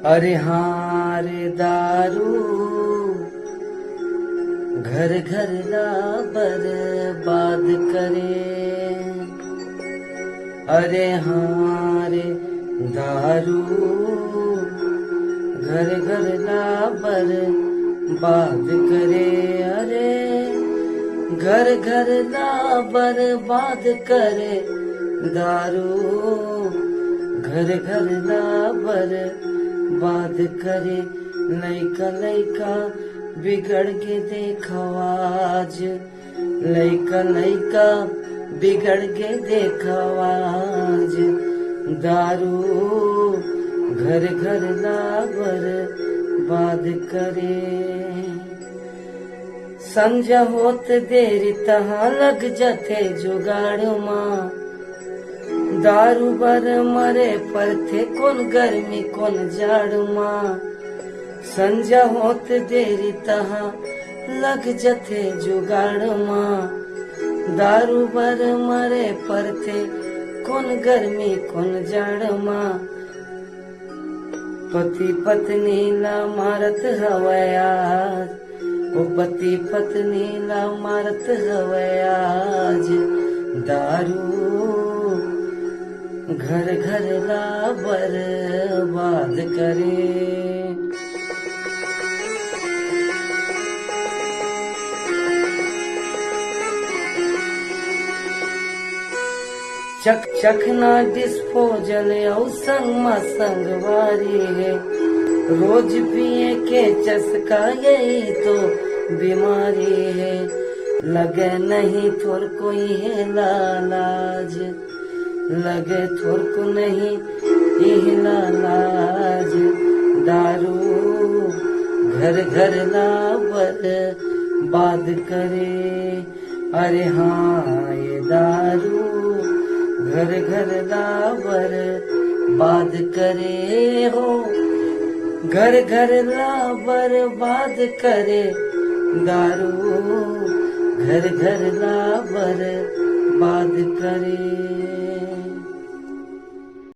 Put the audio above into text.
अरे हाँ रे दारू घर घर ला बर्बाद करे। अरे हाँ रे दारू घर घर ला बर्बाद करे। अरे घर घर ला बर्बाद करे दारू घर घर ला बर्बाद करे। लइका लइका बिगड़ के देखो आज, लइका लइका बिगड़ के देखो आज। दारू घर घर ला बर्बाद करे। संझा होत देरी तहाँ लग जाते जुगाड़ माँ। दारू बर मरे पर थे कौन गर्मी कौन जाड़ माँ। संझा होत देरी तहाँ लग जथे जुगाड़ माँ। दारू बर मरे पर थे कौन गर्मी कौन जाड़ माँ। पति पत्नी ला मारत हवयाज, वो पति पत्नी ला मारत हवयाज। दारू घर घर ला बर्बाद करे। चक चखना डिस्पोजल औ संग संगवारी है। रोज पिए के चस्का यही तो बीमारी है। लगे नहीं थोर कोई है लालाज, लगे थोर को नहीं यही लालाज। दारू घर घर ला बर्बाद करे। अरे हाँ ये दारू घर घर ला बर्बाद करे हो। घर घर ला बर्बाद करे दारू घर घर ला बर्बाद करे।